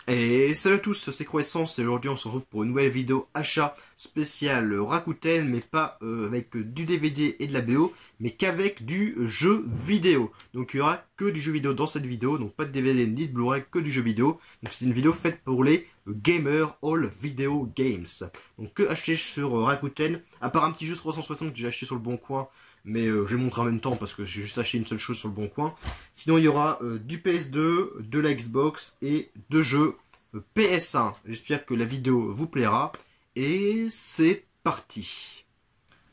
Et salut à tous, c'est Croissance et aujourd'hui on se retrouve pour une nouvelle vidéo achat spécial Rakuten, mais pas avec du DVD et de la BO, mais qu'avec du jeu vidéo. Donc il y aura que du jeu vidéo dans cette vidéo, donc pas de DVD ni de Blu-ray, que du jeu vidéo. Donc c'est une vidéo faite pour les gamers all video games. Donc que acheter sur Rakuten, à part un petit jeu 360 que j'ai acheté sur le Bon Coin, mais je vais montrer en même temps parce que j'ai juste acheté une seule chose sur le Bon Coin. Sinon il y aura du PS2, de la Xbox et deux jeux PS1. J'espère que la vidéo vous plaira et c'est parti.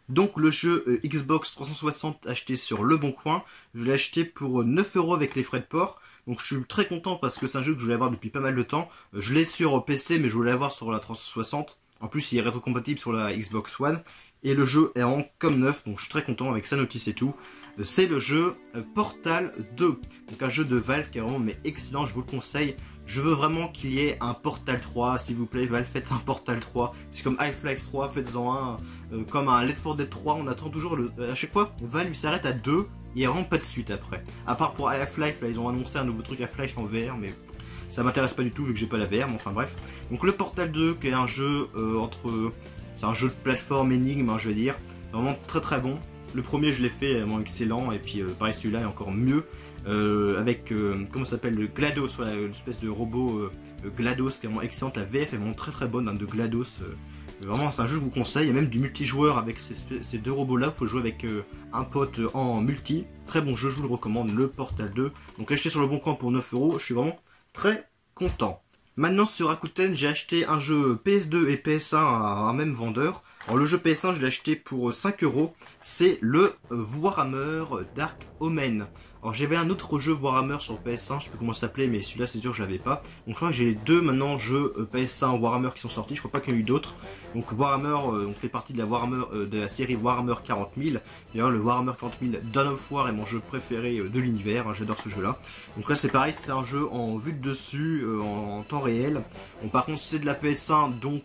Donc le jeu Xbox 360 acheté sur le Bon Coin, je l'ai acheté pour 9 € avec les frais de port. Donc je suis très content parce que c'est un jeu que je voulais avoir depuis pas mal de temps. Je l'ai sur PC mais je voulais l'avoir sur la 360. En plus il est rétrocompatible sur la Xbox One. Et le jeu est en comme neuf, donc je suis très content avec sa notice et tout. C'est le jeu Portal 2. Donc un jeu de Valve qui est vraiment mais excellent, je vous le conseille. Je veux vraiment qu'il y ait un Portal 3, s'il vous plaît, Valve, faites un Portal 3. C'est comme Half-Life 3, faites-en un. Comme un Left 4 Dead 3, on attend toujours à chaque fois, Valve il s'arrête à 2, il n'y a vraiment pas de suite après. À part pour Half-Life, là ils ont annoncé un nouveau truc Half-Life en VR, mais ça m'intéresse pas du tout vu que j'ai pas la VR, mais enfin bref. Donc le Portal 2 qui est un jeu c'est un jeu de plateforme énigme, hein, je veux dire. Vraiment très très bon. Le premier je l'ai fait vraiment excellent et puis pareil celui-là est encore mieux. Avec comment ça s'appelle, le GLaDOS, voilà, une espèce de robot GLaDOS qui est vraiment excellente. La VF est vraiment très très bonne, hein, de GLaDOS. Vraiment c'est un jeu que je vous conseille. Il y a même du multijoueur avec ces deux robots là. Vous pouvez jouer avec un pote en multi. Très bon jeu, je vous le recommande, le Portal 2. Donc acheté sur le Bon Coin pour 9 €. Je suis vraiment très content. Maintenant sur Rakuten, j'ai acheté un jeu PS2 et PS1 à un même vendeur. Alors le jeu PS1 je l'ai acheté pour 5 €. C'est le Warhammer Dark Omen. Alors j'avais un autre jeu Warhammer sur PS1, je sais plus comment ça s'appelait, mais celui-là c'est sûr que je l'avais pas. Donc je crois que j'ai les deux maintenant jeux PS1 Warhammer qui sont sortis, je crois pas qu'il y en a eu d'autres. Donc Warhammer, on fait partie de la Warhammer de la série Warhammer 40 000. D'ailleurs le Warhammer 40 000 Dawn of War est mon jeu préféré de l'univers, hein, j'adore ce jeu-là. Donc là c'est pareil, c'est un jeu en vue de dessus, en temps réel. Bon, par contre c'est de la PS1, donc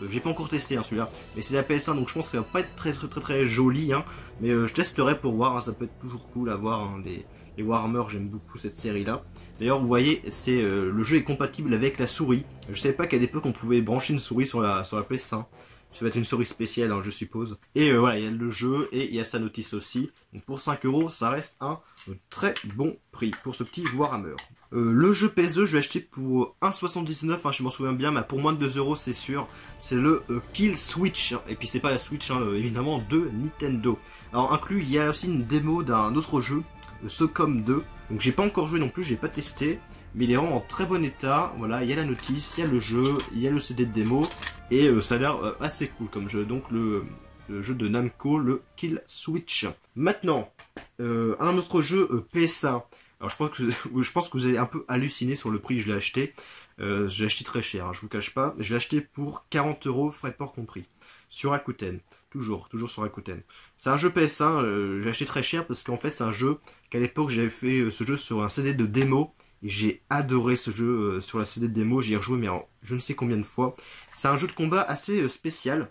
j'ai pas encore testé, hein, celui-là, mais c'est la PS1 donc je pense que ça va pas être très joli, hein, mais je testerai pour voir, hein, ça peut être toujours cool à voir, hein, les Warhammer, j'aime beaucoup cette série là. D'ailleurs vous voyez, c'est le jeu est compatible avec la souris. Je savais pas qu'à l'époque on pouvait brancher une souris sur la PS1. Ça va être une souris spéciale, hein, je suppose. Et voilà, il y a le jeu et il y a sa notice aussi. Donc pour 5 €, ça reste un très bon prix pour ce petit Warhammer. Le jeu PS2, je l'ai acheté pour 1,79 €, hein, je m'en souviens bien, mais pour moins de 2 € c'est sûr. C'est le Kill Switch. Et puis c'est pas la Switch, hein, évidemment, de Nintendo. Alors inclus, il y a aussi une démo d'un autre jeu, Socom 2. Donc j'ai pas encore joué non plus, j'ai pas testé. Mais il est vraiment en très bon état. Voilà, il y a la notice, il y a le jeu, il y a le CD de démo. Et ça a l'air assez cool comme jeu. Donc le jeu de Namco, le Kill Switch. Maintenant, un autre jeu PS1. Alors je pense que vous allez un peu halluciner sur le prix que je l'ai acheté. Je l'ai acheté très cher, hein, je vous cache pas. Je l'ai acheté pour 40 €, frais de port compris. Sur Rakuten. Toujours sur Rakuten. C'est un jeu PS1, j'ai acheté très cher parce qu'en fait c'est un jeu qu'à l'époque j'avais fait ce jeu sur un CD de démo. Et j'ai adoré ce jeu sur la CD de démo, j'y ai rejoué mais je ne sais combien de fois. C'est un jeu de combat assez spécial,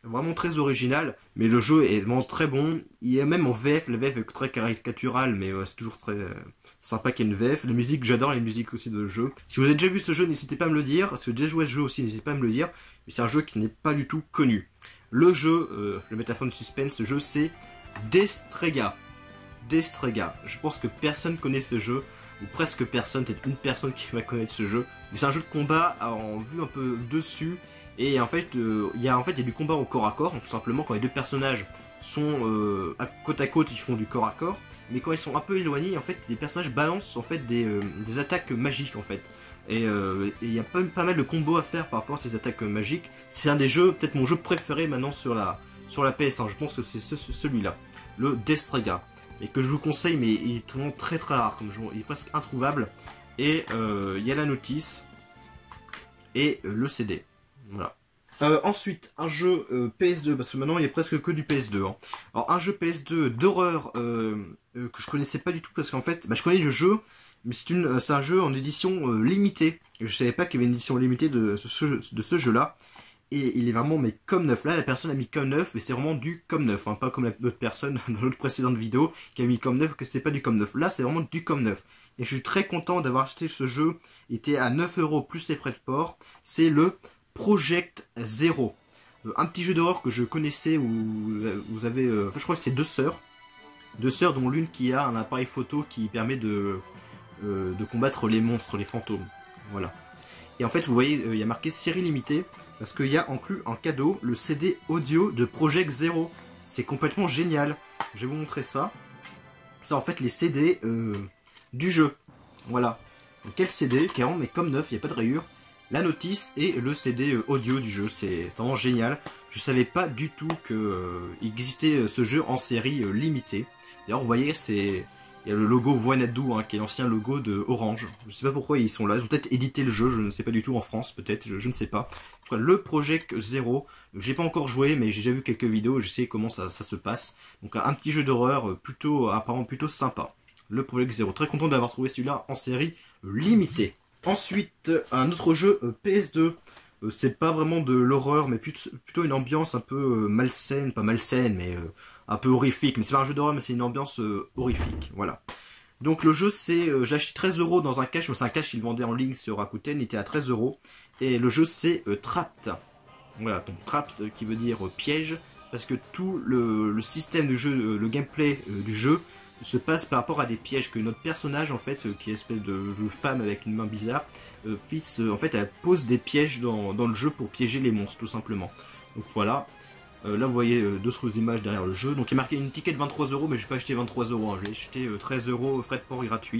vraiment très original, mais le jeu est vraiment très bon. Il est même en VF, la VF est très caricaturale, mais c'est toujours très sympa qu'il y ait une VF. La musique, j'adore les musiques aussi de jeu. Si vous avez déjà vu ce jeu, n'hésitez pas à me le dire. Si vous avez déjà joué à ce jeu aussi, n'hésitez pas à me le dire. Mais c'est un jeu qui n'est pas du tout connu. Le jeu, le métaphone suspense, ce jeu c'est Destrega. Destrega. Je pense que personne connaît ce jeu, ou presque personne, peut-être une personne qui va connaître ce jeu. Mais c'est un jeu de combat en vue un peu dessus. Et en fait, il y a du combat au corps à corps, tout simplement quand les deux personnages sont côte à côte, ils font du corps à corps. Mais quand ils sont un peu éloignés, en fait, les personnages balancent en fait des attaques magiques en fait. Et il y a pas mal de combos à faire par rapport à ces attaques magiques. C'est un des jeux, peut-être mon jeu préféré maintenant sur la PS1. Je pense que c'est celui-là, le Destrega. Et que je vous conseille, mais il est vraiment très rare comme jeu, il est presque introuvable. Et il y a la notice et le CD. Voilà. Ensuite, un jeu PS2, parce que maintenant il y a presque que du PS2. Hein. Alors un jeu PS2 d'horreur que je connaissais pas du tout, parce qu'en fait, je connais le jeu, mais c'est un jeu en édition limitée. Je savais pas qu'il y avait une édition limitée de ce jeu-là. Et il est vraiment mais comme neuf. Là la personne a mis comme neuf, mais c'est vraiment du comme neuf, hein, pas comme l'autre personne dans l'autre précédente vidéo qui a mis comme neuf que c'était pas du comme neuf. Là c'est vraiment du comme neuf. Et je suis très content d'avoir acheté ce jeu. Il était à 9 € plus les frais de port. C'est le Project Zero. Un petit jeu d'horreur que je connaissais où vous avez... je crois que c'est deux sœurs. Deux sœurs dont l'une qui a un appareil photo qui permet de combattre les monstres, les fantômes. Voilà. Et en fait, vous voyez, il y a marqué série limitée, parce qu'il y a inclus en cadeau le CD audio de Project Zero. C'est complètement génial. Je vais vous montrer ça. C'est en fait les CD du jeu. Voilà. Donc, quel CD, carrément, mais comme neuf, il n'y a pas de rayures. La notice et le CD audio du jeu. C'est vraiment génial. Je savais pas du tout qu'il existait ce jeu en série limitée. D'ailleurs, vous voyez, il y a le logo Wanadu, hein, qui est l'ancien logo de Orange. Je sais pas pourquoi ils sont là. Ils ont peut-être édité le jeu, je ne sais pas du tout, en France, peut-être, je ne sais pas. Le Project Zero, j'ai pas encore joué, mais j'ai déjà vu quelques vidéos, je sais comment ça se passe. Donc un petit jeu d'horreur apparemment plutôt sympa. Le Project Zero. Très content d'avoir trouvé celui-là en série limitée. Ensuite, un autre jeu PS2. C'est pas vraiment de l'horreur, mais plutôt une ambiance un peu malsaine, pas malsaine, mais un peu horrifique. Mais c'est pas un jeu d'horreur, mais c'est une ambiance horrifique. Voilà. Donc le jeu, c'est, j'ai acheté 13 € dans un cache, mais c'est un cache qu'il vendait en ligne sur Rakuten, il était à 13 €. Et le jeu, c'est Trapped. Voilà, donc Trapped qui veut dire piège, parce que tout le système du jeu, le gameplay du jeu, se passe par rapport à des pièges que notre personnage, en fait, qui est espèce de femme avec une main bizarre, en fait, elle pose des pièges dans le jeu pour piéger les monstres, tout simplement. Donc voilà. Là, vous voyez d'autres images derrière le jeu. Donc il y a marqué une ticket de 23 €, mais je n'ai pas acheté 23 €. Hein. J'ai acheté 13 € frais de port gratuit.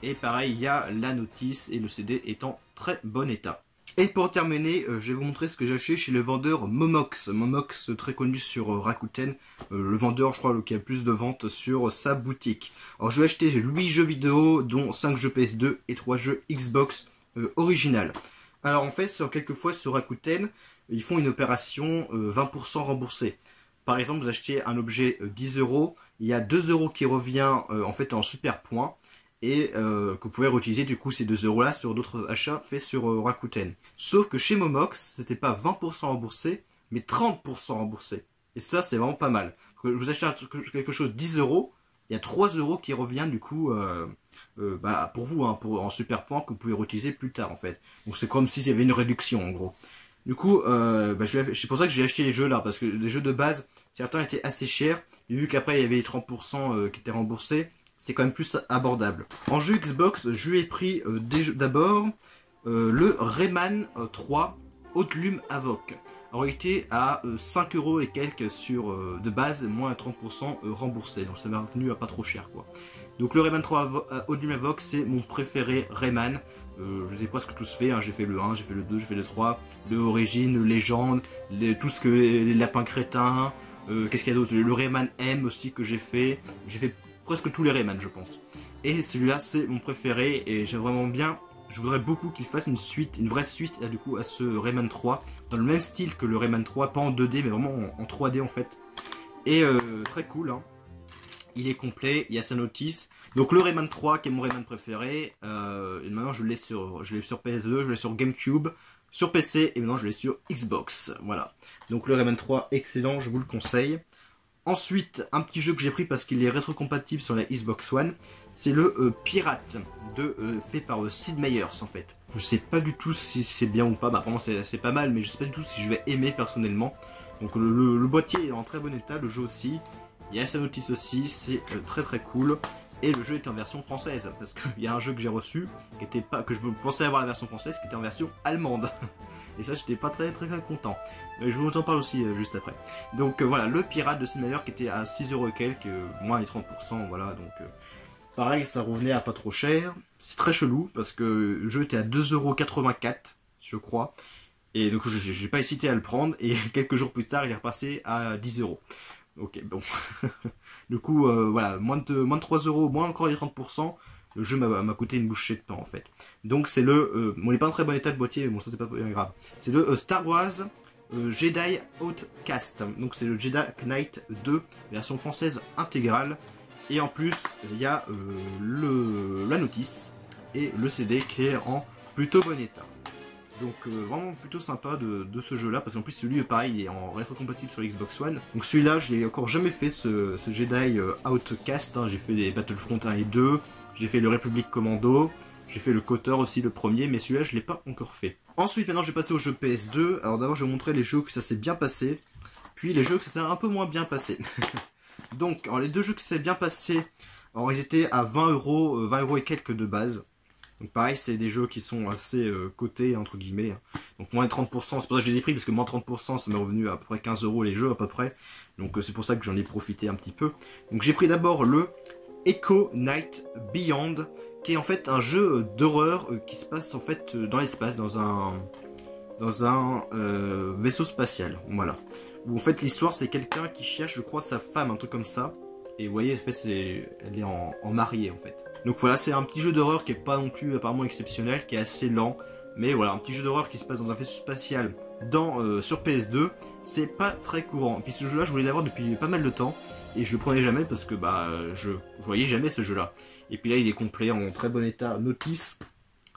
Et pareil, il y a la notice et le CD est en très bon état. Et pour terminer, je vais vous montrer ce que j'ai acheté chez le vendeur Momox. Momox, très connu sur Rakuten. Le vendeur, je crois, qui a le plus de ventes sur sa boutique. Alors, je vais acheter 8 jeux vidéo, dont 5 jeux PS2 et 3 jeux Xbox original. Alors, en fait, quelquefois sur Rakuten, ils font une opération 20% remboursée. Par exemple, vous achetez un objet 10 €, il y a 2 € qui revient en fait en super points. Et que vous pouvez réutiliser du coup ces 2 € là sur d'autres achats faits sur Rakuten. Sauf que chez Momox, c'était pas 20% remboursé, mais 30% remboursé. Et ça, c'est vraiment pas mal. Que vous achetez quelque chose 10 €, il y a 3 € qui revient du coup pour vous, hein, en super point que vous pouvez réutiliser plus tard en fait. Donc c'est comme s'il y avait une réduction en gros. Du coup, c'est pour ça que j'ai acheté les jeux là, parce que les jeux de base, certains étaient assez chers. Et vu qu'après il y avait les 30% qui étaient remboursés, c'est quand même plus abordable. En jeu Xbox, je lui ai pris d'abord le Rayman 3 Haute-Lume Avoc. Alors il était à 5 € et quelques de base, moins 30% remboursé. Donc ça m'a revenu à pas trop cher quoi. Donc le Rayman 3 Haute-Lume Avoc, c'est mon préféré Rayman. Je les ai presque tous fait, hein. J'ai fait le 1, j'ai fait le 2, j'ai fait le 3, le Origine, le Légende, tout ce que les lapins crétins, qu'est-ce qu'il y a d'autre, le Rayman M aussi que j'ai fait presque tous les Rayman je pense. Et celui-là c'est mon préféré et j'aime vraiment bien, je voudrais beaucoup qu'il fasse une suite, une vraie suite là, du coup à ce Rayman 3, dans le même style que le Rayman 3, pas en 2D mais vraiment en 3D en fait. Et très cool, hein. Il est complet, il y a sa notice. Donc le Rayman 3 qui est mon Rayman préféré, et maintenant je l'ai sur PS2, je l'ai sur GameCube, sur PC et maintenant je l'ai sur Xbox. Voilà. Donc le Rayman 3 excellent, je vous le conseille. Ensuite, un petit jeu que j'ai pris parce qu'il est rétrocompatible sur la Xbox One, c'est le Pirate, fait par Sid Meier's en fait. Je sais pas du tout si c'est bien ou pas, apparemment c'est pas mal, mais je sais pas du tout si je vais aimer personnellement. Donc le boîtier est en très bon état, le jeu aussi. Il y a sa notice aussi, c'est très très cool. Et le jeu est en version française, parce qu'il y a un jeu que j'ai reçu, que je pensais avoir la version française, qui était en version allemande. Et ça, j'étais pas très content. Je vous en parle aussi juste après. Donc voilà, le Pirate de Sid Meier qui était à 6 € et quelques, moins les 30%, voilà. Donc pareil, ça revenait à pas trop cher. C'est très chelou, parce que le jeu était à 2,84 €, je crois. Et donc j'ai pas hésité à le prendre, et quelques jours plus tard, il est repassé à 10 €. Ok, bon. Du coup, voilà, moins de 3 €, moins encore les 30%. Le jeu m'a coûté une bouchée de pain en fait. Donc c'est bon, il n'est pas en très bon état de boîtier, mais bon, ça c'est pas grave. C'est le Star Wars Jedi Outcast. Donc c'est le Jedi Knight 2, version française intégrale. Et en plus, il y a la notice et le CD qui est en plutôt bon état. Donc vraiment plutôt sympa de ce jeu là, parce qu'en plus celui pareil il est en rétrocompatible sur l'Xbox One. Donc celui-là j'ai encore jamais fait ce Jedi Outcast, hein. J'ai fait les Battlefront 1 et 2, j'ai fait le Republic Commando, j'ai fait le KOTOR aussi le premier, mais celui-là je l'ai pas encore fait. Ensuite maintenant je vais passer au jeu PS2, alors d'abord je vais vous montrer les jeux que ça s'est bien passé, puis les jeux que ça s'est un peu moins bien passé. Donc alors, les deux jeux que ça s'est bien passé, alors ils étaient à 20 €, 20 € et quelques de base. Donc pareil, c'est des jeux qui sont assez cotés, entre guillemets. Donc moins de 30%, c'est pour ça que je les ai pris, parce que moins de 30%, ça m'est revenu à peu près 15 € les jeux, à peu près. Donc c'est pour ça que j'en ai profité un petit peu. Donc j'ai pris d'abord le Echo Night Beyond, qui est en fait un jeu d'horreur qui se passe en fait dans l'espace, dans un vaisseau spatial. Voilà. Où en fait l'histoire, c'est quelqu'un qui cherche, je crois, sa femme, un truc comme ça. Et vous voyez, en fait, elle est en mariée, en fait. Donc voilà, c'est un petit jeu d'horreur qui est pas non plus apparemment exceptionnel, qui est assez lent. Mais voilà, un petit jeu d'horreur qui se passe dans un vaisseau spatial sur PS2, c'est pas très courant. Et puis ce jeu-là, je voulais l'avoir depuis pas mal de temps. Et je le prenais jamais parce que je voyais jamais ce jeu-là. Et puis là, il est complet, en très bon état, notice.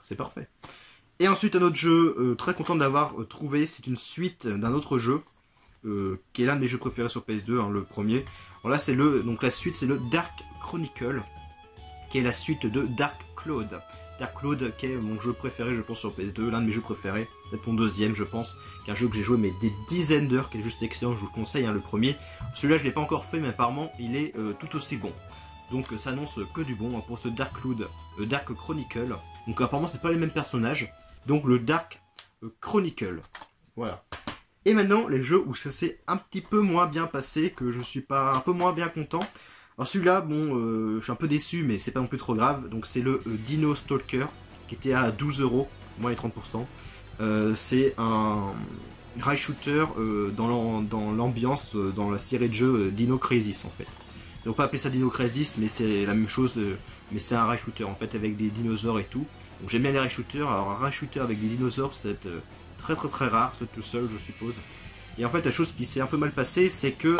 C'est parfait. Et ensuite, un autre jeu, très content d'avoir trouvé, c'est une suite d'un autre jeu. Qui est l'un de mes jeux préférés sur PS2, hein, le premier. Alors là, donc la suite, c'est le Dark Chronicle, qui est la suite de Dark Cloud. Dark Cloud, qui est mon jeu préféré, je pense, sur PS2, l'un de mes jeux préférés, peut-être mon deuxième, je pense, qui est un jeu que j'ai joué mais des dizaines d'heures, qui est juste excellent, je vous le conseille, hein, le premier. Celui-là, je l'ai pas encore fait, mais apparemment, il est tout aussi bon. Donc ça annonce que du bon, hein, pour ce Dark Cloud, Dark Chronicle. Donc apparemment, c'est pas les mêmes personnages. Donc le Dark Chronicle. Voilà. Et maintenant, les jeux où ça s'est un petit peu moins bien passé, que je suis pas un peu moins bien content. Alors celui-là, bon, je suis un peu déçu, mais c'est pas non plus trop grave. Donc c'est le Dino Stalker, qui était à 12 €, moins les 30%. C'est un rail shooter dans l'ambiance, dans la série de jeux Dino Crisis en fait. On peut pas appeler ça Dino Crisis, mais c'est la même chose, mais c'est un rail shooter en fait, avec des dinosaures et tout. Donc j'aime bien les rail shooters. Alors un rail shooter avec des dinosaures, c'est très rare, c'est tout seul je suppose. Et en fait la chose qui s'est un peu mal passée, c'est que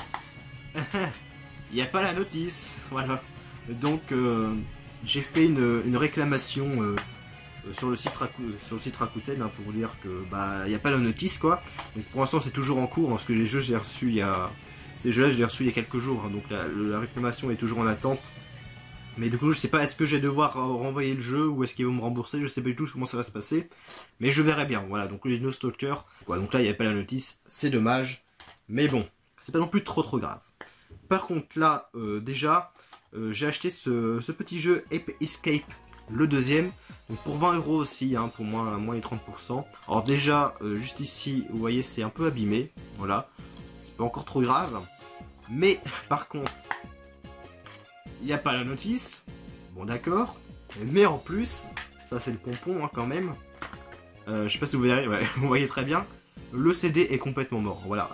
il n'y a pas la notice, voilà. Donc j'ai fait une réclamation sur le site Rakuten, hein, pour dire que il n'y a pas la notice quoi. Donc pour l'instant c'est toujours en cours, parce que les jeux j'ai reçu il y a ces jeux-là je les ai reçus il y a quelques jours, hein, donc la réclamation est toujours en attente. Mais du coup, je sais pas, est-ce que je vais devoir renvoyer le jeu ou est-ce qu'ils vont me rembourser, je sais pas du tout comment ça va se passer. Mais je verrai bien, voilà, donc le Dino Stalker. Quoi, donc là, il n'y avait pas la notice, c'est dommage. Mais bon, c'est pas non plus trop grave. Par contre, là, déjà, j'ai acheté ce petit jeu Ape Escape, le deuxième. Donc pour 20 € aussi, hein, pour moins les 30%. Alors déjà, juste ici, vous voyez, c'est un peu abîmé. Voilà, c'est pas encore trop grave. Mais, par contre... il n'y a pas la notice, bon d'accord, mais en plus, ça c'est le pompon hein, quand même, je sais pas si vous verrez, ouais, vous voyez très bien, le CD est complètement mort, voilà,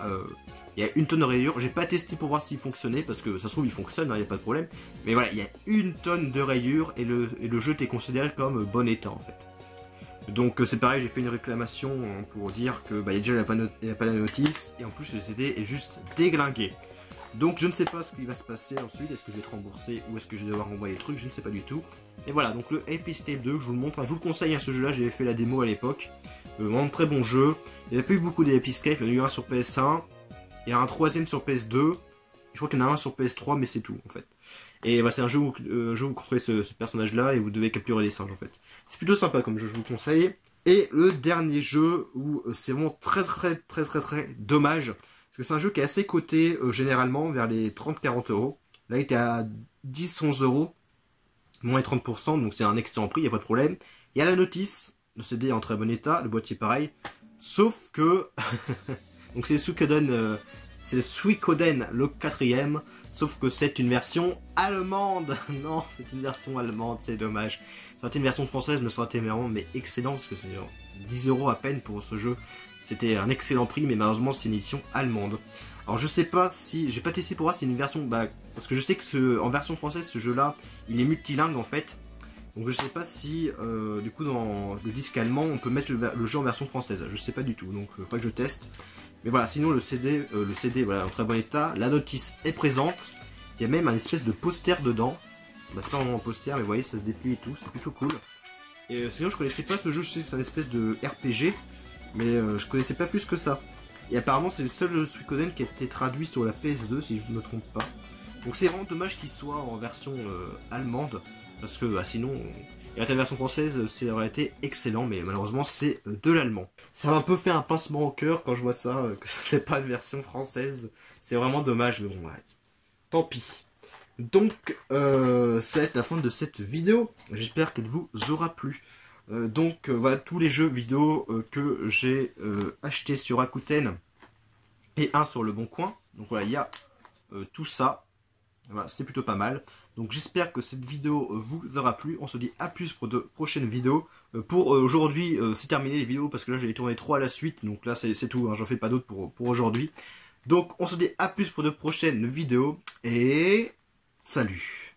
il y a une tonne de rayures, j'ai pas testé pour voir s'il fonctionnait, parce que ça se trouve il fonctionne, il n'y a pas de problème, mais voilà, il y a une tonne de rayures, et le jeu est considéré comme bon état en fait. Donc c'est pareil, j'ai fait une réclamation pour dire que il y a déjà pas la notice, et en plus le CD est juste déglingué. Donc je ne sais pas ce qui va se passer ensuite, est-ce que je vais être remboursé ou est-ce que je vais devoir renvoyer le truc, je ne sais pas du tout. Et voilà, donc le Ape Escape 2, je vous le montre, je vous le conseille, hein, ce jeu là, j'avais fait la démo à l'époque. Vraiment très bon jeu, il n'y a pas eu beaucoup d'Ape Escape, il y en a eu un sur PS1, il y a un troisième sur PS2, je crois qu'il y en a un sur PS3 mais c'est tout en fait. Et c'est un jeu où vous contrôlez ce personnage là et vous devez capturer les singes en fait. C'est plutôt sympa comme jeu, je vous le conseille. Et le dernier jeu où c'est vraiment très dommage. Parce que c'est un jeu qui est assez coté généralement vers les 30-40 €. Là il était à 10-11 €, moins les 30%, donc c'est un excellent prix, il n'y a pas de problème. Il y a la notice, le CD est en très bon état, le boîtier pareil. Sauf que, donc c'est Suikoden, c'est Suikoden le 4ème, sauf que c'est une version allemande. Non, c'est une version allemande, c'est dommage. Ça aurait été une version française, mais ça aurait été vraiment excellent, parce que c'est 10 € à peine pour ce jeu. C'était un excellent prix, mais malheureusement c'est une édition allemande. Alors je sais pas si... j'ai pas testé pour voir si c'est une version... parce que je sais que en version française, ce jeu-là, il est multilingue en fait. Donc je sais pas si, du coup, dans le disque allemand, on peut mettre le jeu en version française. Je sais pas du tout, donc il faudrait que je teste. Mais voilà, sinon le CD voilà, en très bon état. La notice est présente. Il y a même un espèce de poster dedans. C'est pas vraiment un poster, mais vous voyez, ça se déplie et tout, c'est plutôt cool. Et sinon je connaissais pas ce jeu, je sais que c'est un espèce de RPG, mais je connaissais pas plus que ça. Et apparemment c'est le seul jeu de Suikoden qui a été traduit sur la PS2 si je ne me trompe pas. Donc c'est vraiment dommage qu'il soit en version allemande, parce que bah, sinon, et la version française, ça aurait été excellent, mais malheureusement c'est de l'allemand. Ça m'a un peu fait un pincement au cœur quand je vois ça, que c'est pas une version française. C'est vraiment dommage, mais bon, ouais. Tant pis. Donc, ça va être la fin de cette vidéo. J'espère qu'elle vous aura plu. Voilà tous les jeux vidéo que j'ai achetés sur Rakuten et un sur Le Bon Coin. Donc voilà, il y a tout ça. Voilà, c'est plutôt pas mal. Donc j'espère que cette vidéo vous aura plu. On se dit à plus pour de prochaines vidéos. Pour aujourd'hui, c'est terminé les vidéos parce que là j'ai tourné 3 à la suite. Donc là c'est tout, hein, j'en fais pas d'autres pour aujourd'hui. Donc on se dit à plus pour de prochaines vidéos. Et salut!